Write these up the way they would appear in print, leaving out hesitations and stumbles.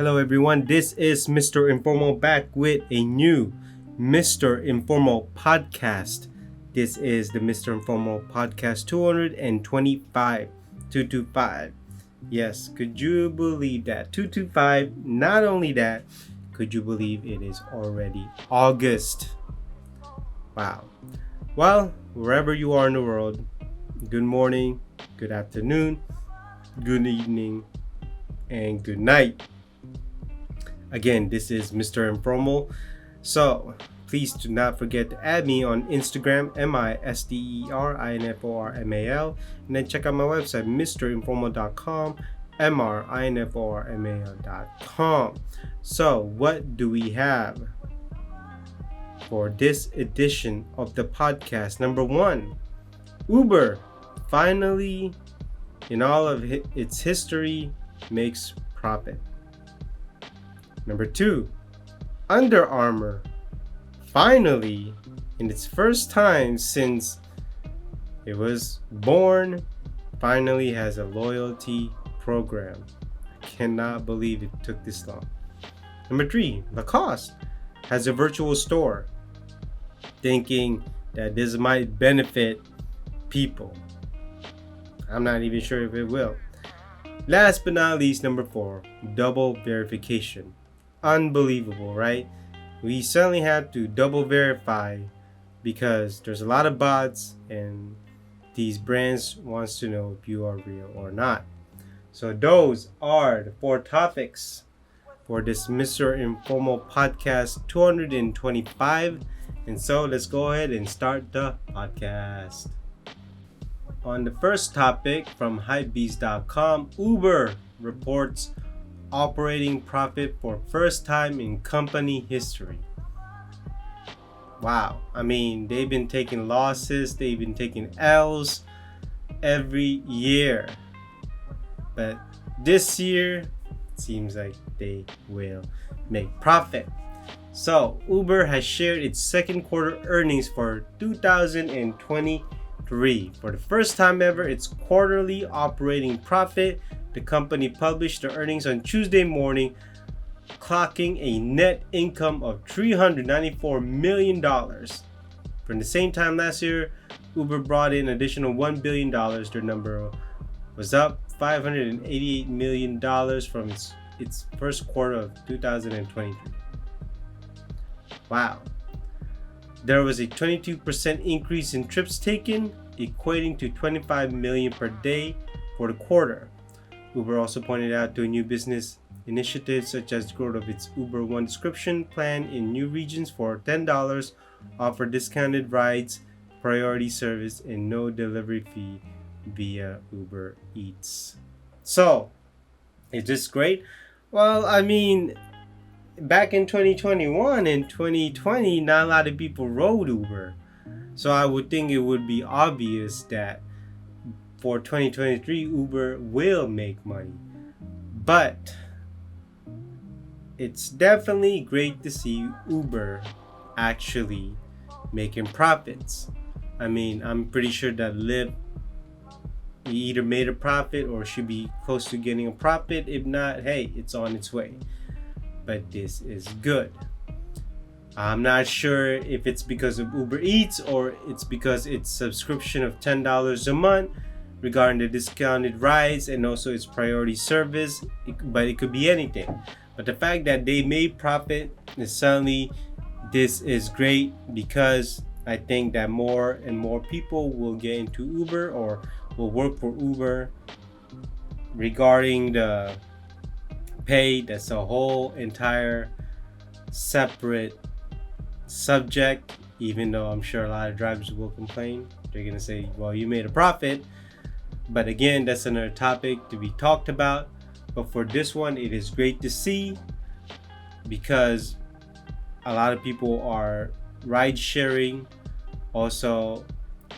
Hello everyone, this is Mr. Informal back with a new Mr. Informal podcast. This is the Mr. Informal podcast 225. 225. Yes, could you believe that? 225. Not only that, could you believe it is already August? Wow. Well, wherever you are in the world, good morning, good afternoon, good evening, and good night. Again, this is Mr. Informal. So, please do not forget to add me on Instagram, MISTERINFORMAL, and then check out my website, mrinformal.com, MRINFORMAL.com. So, what do we have for this edition of the podcast? Number one, Uber finally, in all of its history, makes profit. Number two, Under Armour finally, in its first time since it was born, finally has a loyalty program. I cannot believe it took this long. Number three, Lacoste has a virtual store, thinking that this might benefit people. I'm not even sure if it will. Last but not least, number four, double verification. Unbelievable, right? We certainly have to double verify because there's a lot of bots and these brands wants to know if you are real or not. So those are the four topics for this Mr. Informal podcast 225. And so let's go ahead and start the podcast. On the first topic from hypebeast.com, Uber reports operating profit for first time in company history. Wow. I mean, they've been taking losses, they've been taking L's every year. But this year, it seems like they will make profit. So, Uber has shared its second quarter earnings for 2023. For the first time ever, its quarterly operating profit. The company published the earnings on Tuesday morning, clocking a net income of $394 million. From the same time last year, Uber brought in an additional $1 billion. Their number was up $588 million from its first quarter of 2023. Wow. There was a 22% increase in trips taken, equating to 25 million per day for the quarter. Uber also pointed out to a new business initiatives such as the growth of its Uber One subscription plan in new regions for $10, offer discounted rides, priority service, and no delivery fee via Uber Eats. So, is this great? Well, I mean, back in 2021 and 2020, not a lot of people rode Uber. So I would think it would be obvious that for 2023, Uber will make money. But it's definitely great to see Uber actually making profits. I mean, I'm pretty sure that Lyft either made a profit or should be close to getting a profit. If not, hey, it's on its way. But this is good. I'm not sure if it's because of Uber Eats or it's because it's subscription of $10 a month regarding the discounted rides and also its priority service, but it could be anything. But the fact that they made profit is certainly, this is great because I think that more and more people will get into Uber or will work for Uber. Regarding the pay, that's a whole entire separate subject, even though I'm sure a lot of drivers will complain. They're gonna say, well, you made a profit. But again, that's another topic to be talked about. But for this one, it is great to see because a lot of people are ride sharing. Also,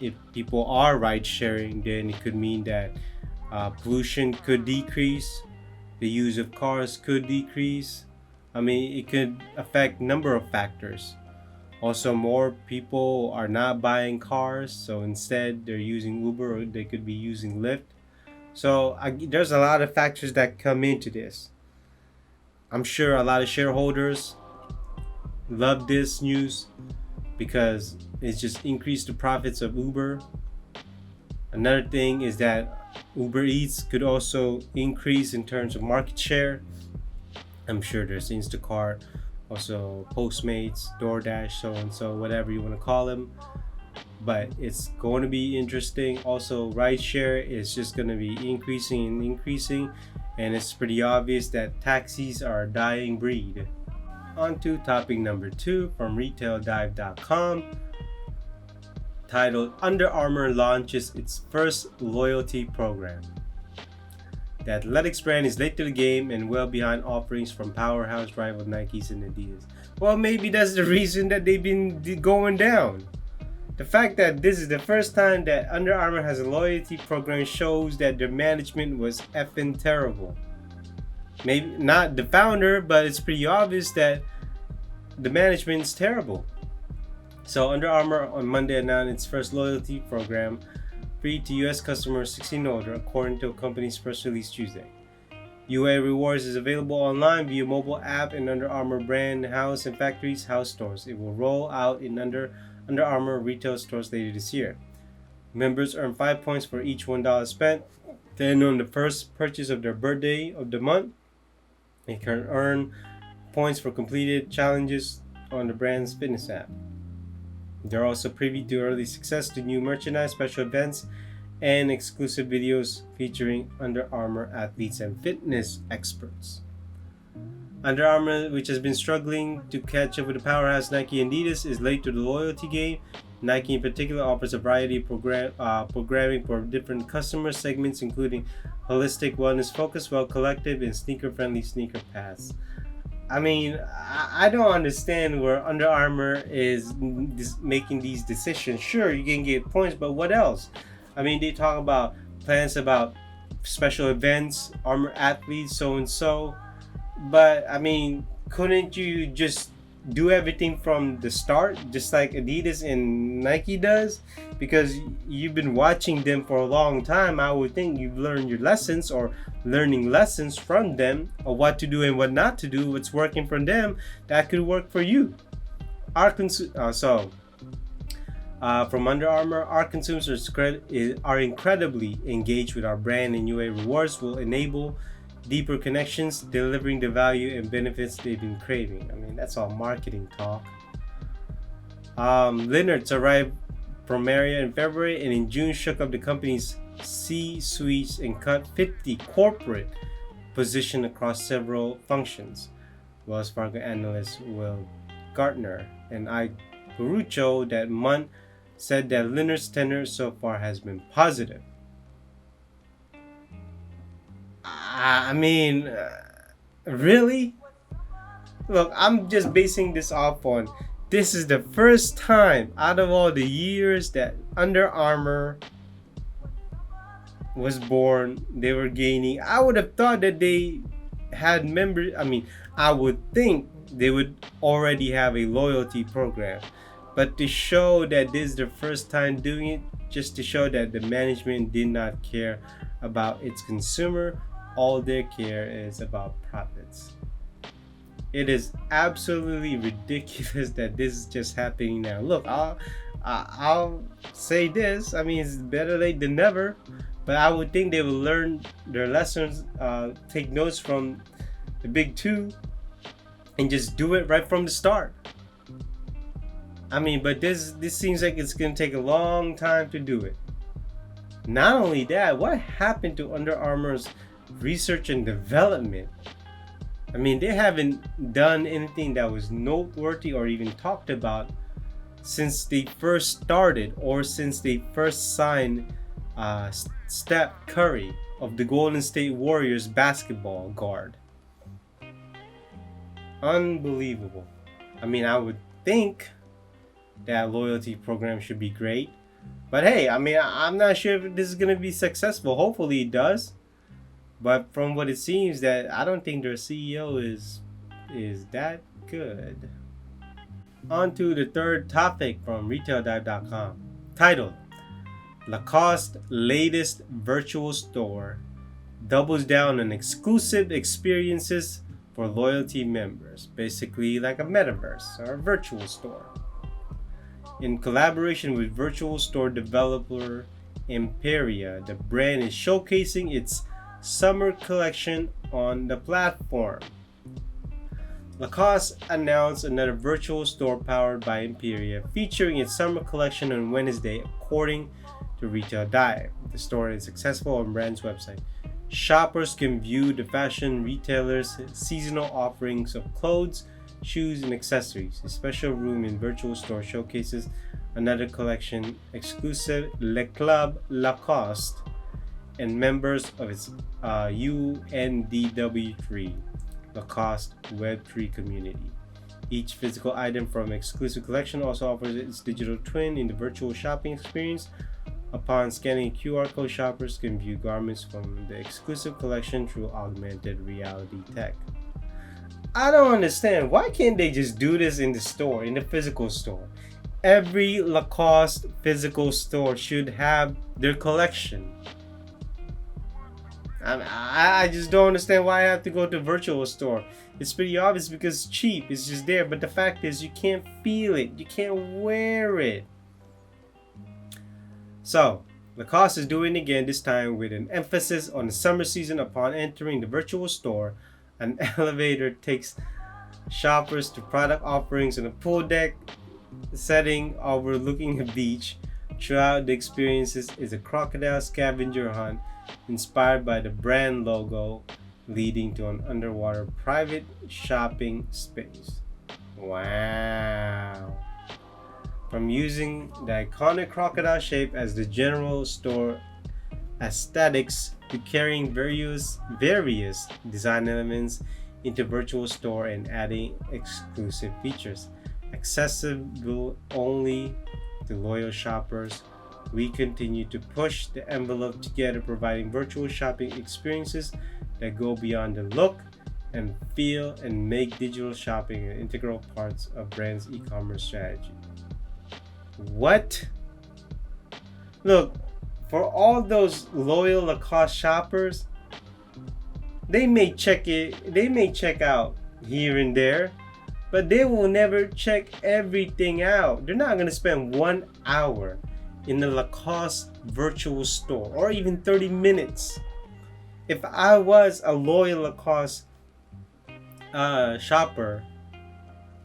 if people are ride sharing, then it could mean that pollution could decrease, the use of cars could decrease. I mean, it could affect a number of factors. Also, more people are not buying cars, so instead they're using Uber or they could be using Lyft. So there's a lot of factors that come into this. I'm sure a lot of shareholders love this news because it's just increased the profits of Uber. Another thing is that Uber Eats could also increase in terms of market share. I'm sure there's Instacart, also Postmates, DoorDash, so and so, whatever you want to call them. But it's going to be interesting. Also, rideshare is just going to be increasing and increasing, and it's pretty obvious that taxis are a dying breed. On to topic number 2 from retaildive.com, titled Under Armour launches its first loyalty program. The athletics brand is late to the game and well behind offerings from powerhouse rival Nikes and Adidas. Well, maybe that's the reason that they've been going down. The fact that this is the first time that Under Armour has a loyalty program shows that their management was effing terrible. Maybe not the founder, but it's pretty obvious that the management is terrible. So Under Armour on Monday announced its first loyalty program, free to US customers 16 and older, according to a company's press release Tuesday. UA Rewards is available online via mobile app and Under Armour brand house and factories house stores. It will roll out in Under Armour retail stores later this year. Members earn 5 points for each $1 spent. Then on the first purchase of their birthday of the month, they can earn points for completed challenges on the brand's fitness app. They're also privy to early success to new merchandise, special events, and exclusive videos featuring Under Armour athletes and fitness experts. Under Armour, which has been struggling to catch up with the powerhouse Nike and Adidas, is late to the loyalty game. Nike in particular offers a variety of programming for different customer segments, including holistic, wellness-focused, well-collective, and sneaker-friendly sneaker paths. I mean, I don't understand where Under Armour is making these decisions. Sure, you can get points, but what else? I mean, they talk about plans about special events, Armour athletes, so and so. But I mean, couldn't you just do everything from the start, just like Adidas and Nike does? Because you've been watching them for a long time. I would think you've learned your lessons or learning lessons from them of what to do and what not to do, what's working for them that could work for you. From Under Armour, our consumers are incredibly engaged with our brand, and UA Rewards will enable deeper connections, delivering the value and benefits they've been craving. I mean, that's all marketing talk. Leonard's arrived from Maria in February and in June shook up the company's C-suites and cut 50 corporate positions across several functions. Wells Fargo analyst Will Gartner and Ike Barucho that month said that Leonard's tenure so far has been positive. I mean, really? Look, I'm just basing this off on this is the first time out of all the years that Under Armour was born, they were gaining. I would have thought that they had members. I mean, I would think they would already have a loyalty program. But to show that this is the first time doing it, just to show that the management did not care about its consumer, all their care is about profits. It is absolutely ridiculous that this is just happening now. Look, I'll say this. I mean, it's better late than never. But I would think they will learn their lessons, take notes from the big two, and just do it right from the start. I mean, but this seems like it's going to take a long time to do it. Not only that, what happened to Under Armour's research and development? I mean, they haven't done anything that was noteworthy or even talked about since they first started or since they first signed Steph Curry of the Golden State Warriors basketball guard. Unbelievable. I mean, I would think that loyalty program should be great. But hey, I mean, I'm not sure if this is going to be successful. Hopefully it does. But from what it seems, that I don't think their CEO is that good. On to the third topic from retaildive.com, titled Lacoste latest virtual store doubles down on exclusive experiences for loyalty members, basically like a metaverse or a virtual store. In collaboration with virtual store developer Imperia, the brand is showcasing its summer collection on the platform. Lacoste announced another virtual store powered by Imperia, featuring its summer collection on Wednesday, according to Retail Dive. The store is accessible on the brand's website. Shoppers can view the fashion retailer's seasonal offerings of clothes, shoes, and accessories. A special room in virtual store showcases another collection exclusive Le Club Lacoste and members of its UNDW3 Lacoste Web3 community. Each physical item from exclusive collection also offers its digital twin in the virtual shopping experience. Upon scanning a QR code, shoppers can view garments from the exclusive collection through augmented reality tech. I don't understand. Why can't they just do this in the store, in the physical store? Every Lacoste physical store should have their collection. I just don't understand why I have to go to a virtual store. It's pretty obvious because it's cheap. It's just there. But the fact is, you can't feel it. You can't wear it. So, Lacoste is doing it again, this time with an emphasis on the summer season. Upon entering the virtual store, an elevator takes shoppers to product offerings on a pool deck setting overlooking a beach. Throughout the experiences is a crocodile scavenger hunt inspired by the brand logo, leading to an underwater private shopping space. Wow. From using the iconic crocodile shape as the general store aesthetics to carrying various design elements into virtual store and adding exclusive features accessible only to loyal shoppers, we continue to push the envelope together, providing virtual shopping experiences that go beyond the look and feel and make digital shopping an integral part of brands' e-commerce strategy. What? Look, for all those loyal Lacoste shoppers, they may check out here and there, but they will never check everything out. They're not going to spend 1 hour in the Lacoste virtual store or even 30 minutes. If I was a loyal Lacoste shopper,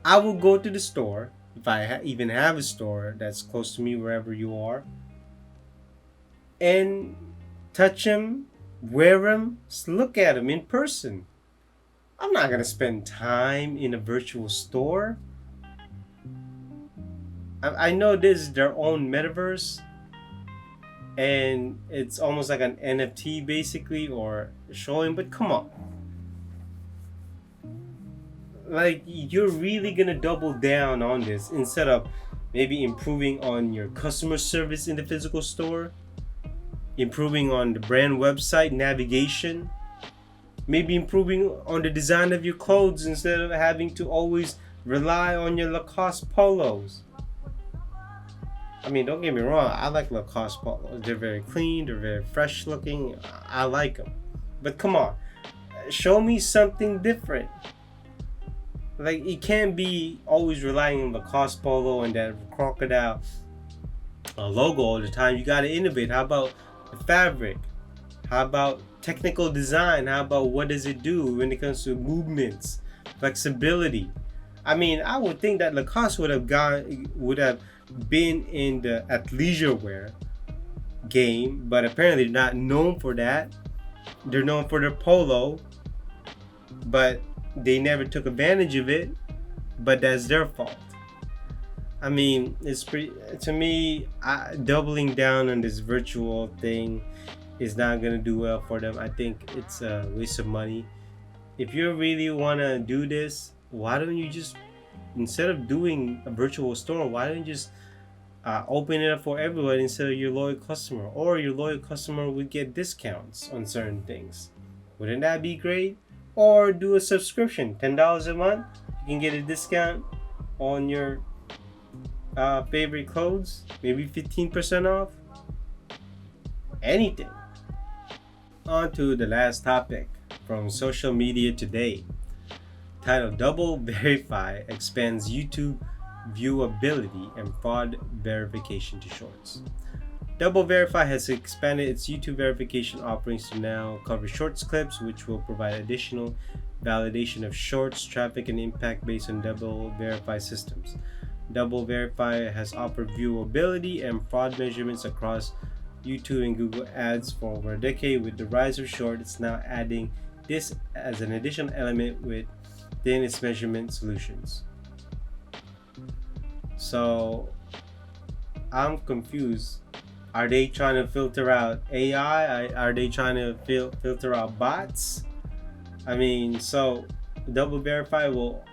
I will go to the store, if I even have a store that's close to me, wherever you are, and touch them, wear them, look at them in person. I'm not going to spend time in a virtual store. I know this is their own metaverse, and it's almost like an NFT basically, or showing, but come on. Like, you're really gonna double down on this instead of maybe improving on your customer service in the physical store, improving on the brand website navigation, maybe improving on the design of your clothes instead of having to always rely on your Lacoste polos. I mean, don't get me wrong, I like Lacoste polos. They're very clean, they're very fresh looking. I like them. But come on, show me something different. Like, it can't be always relying on Lacoste polo and that crocodile logo all the time. You gotta innovate. How about the fabric? How about technical design? How about what does it do when it comes to movements, flexibility? I mean, I would think that Lacoste would have been in the athleisure wear game, but apparently they're not known for that. They're known for their polo, but they never took advantage of it, but that's their fault. I mean, it's pretty, to me, doubling down on this virtual thing is not going to do well for them. I think it's a waste of money. If you really want to do this, why don't you just, instead of doing a virtual store, why don't you just open it up for everyone instead of your loyal customer? Or your loyal customer would get discounts on certain things. Wouldn't that be great? Or do a subscription, $10 a month. You can get a discount on your favorite clothes, maybe 15% off. Anything. On to the last topic from social media today. titled Double Verify expands YouTube viewability and fraud verification to shorts. Double Verify has expanded its YouTube verification offerings to now cover shorts clips, which will provide additional validation of shorts traffic and impact based on Double Verify systems. Double Verify has offered viewability and fraud measurements across YouTube and Google Ads for over a decade. With the rise of short, it's now adding this as an additional element within its measurement solutions. So I'm confused. Are they trying to filter out AI? Are they trying to filter out bots? I mean, so Double Verify will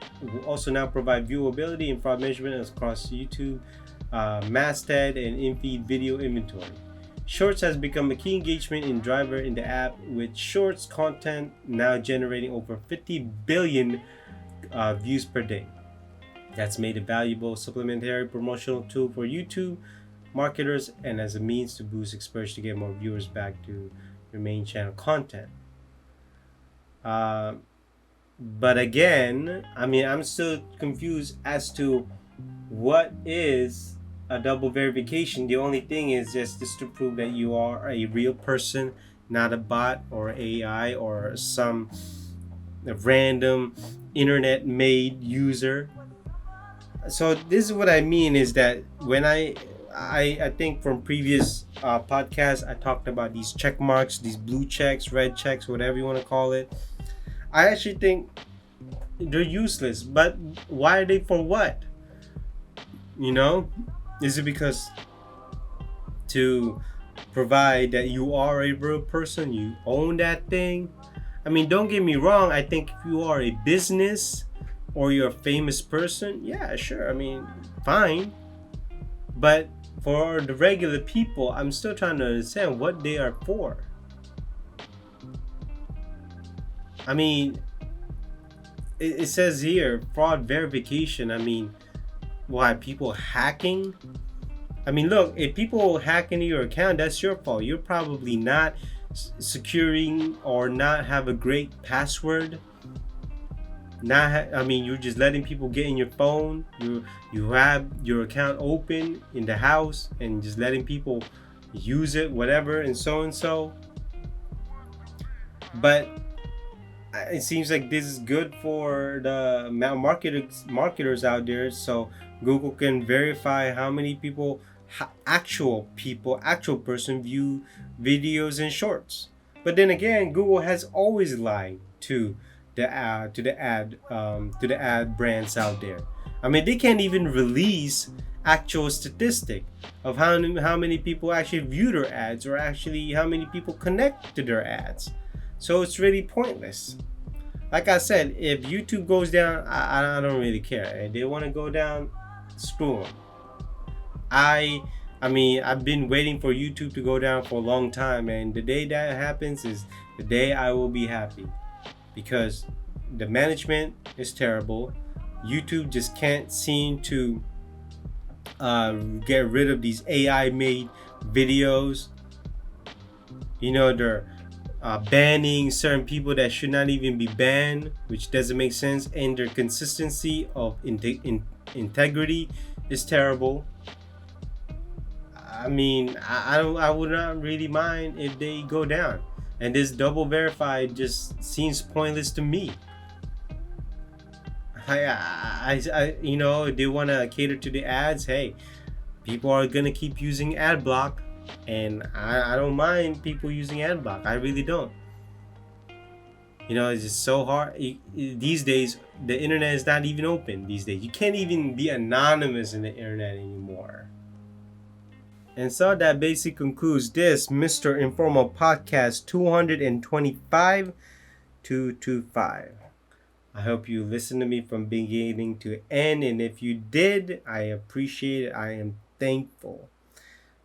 also now provide viewability and fraud measurement across YouTube, masthead, and in-feed video inventory. Shorts has become a key engagement driver in the app, with Shorts content now generating over 50 billion views per day. That's made a valuable supplementary promotional tool for YouTube marketers and as a means to boost exposure to get more viewers back to your main channel content. But again, I mean, I'm still confused as to what is a double verification. The only thing is just to prove that you are a real person, not a bot or AI or some random internet made user. So this is what I mean is that when I think from previous podcasts I talked about these check marks, these blue checks, red checks, whatever you want to call it. I actually think they're useless, but why are they for what? You know, is it because to provide that you are a real person, you own that thing? I mean, don't get me wrong, I think if you are a business or you're a famous person, yeah, sure, I mean, fine. But for the regular people, I'm still trying to understand what they are for. I mean, it says here, fraud verification. I mean, why, people hacking? I mean, look, if people hack into your account, that's your fault. You're probably not securing or not have a great password. I mean, you're just letting people get in your phone. You have your account open in the house and just letting people use it, whatever, and so. But it seems like this is good for the marketers out there, so Google can verify how many people, actual person view videos and shorts. But then again, Google has always lied to the ad brands out there. I mean, they can't even release actual statistic of how many people actually view their ads or actually how many people connect to their ads. So it's really pointless. Like I said, if YouTube goes down, I don't really care. If they want to go down, screw them. I mean, I've been waiting for YouTube to go down for a long time, and the day that happens is the day I will be happy, because the management is terrible. YouTube just can't seem to get rid of these AI made videos. You know, they're banning certain people that should not even be banned, which doesn't make sense, and their consistency of integrity is terrible. I mean, I would not really mind if they go down, and this double verified just seems pointless to me. I you know, if they want to cater to the ads, hey, people are gonna keep using ad block, and I don't mind people using ad block. I really don't. You know, it's just so hard these days. The internet is not even open these days. You can't even be anonymous in the internet anymore. And so that basically concludes this Mr. Informal podcast 225. I hope you listened to me from beginning to end, and if you did, I appreciate it. I am thankful.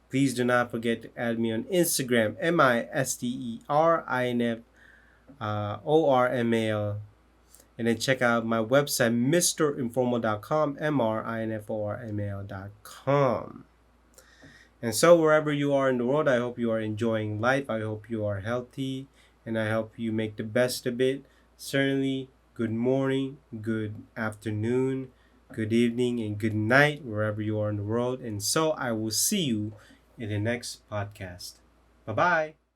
Please do not forget to add me on Instagram, MISTERINFORMAL, and then check out my website, mrinformal.com, MRINFORMAL.com. And so wherever you are in the world, I hope you are enjoying life. I hope you are healthy, and I hope you make the best of it. Certainly, good morning, good afternoon, good evening, and good night wherever you are in the world. And so I will see you in the next podcast. Bye bye.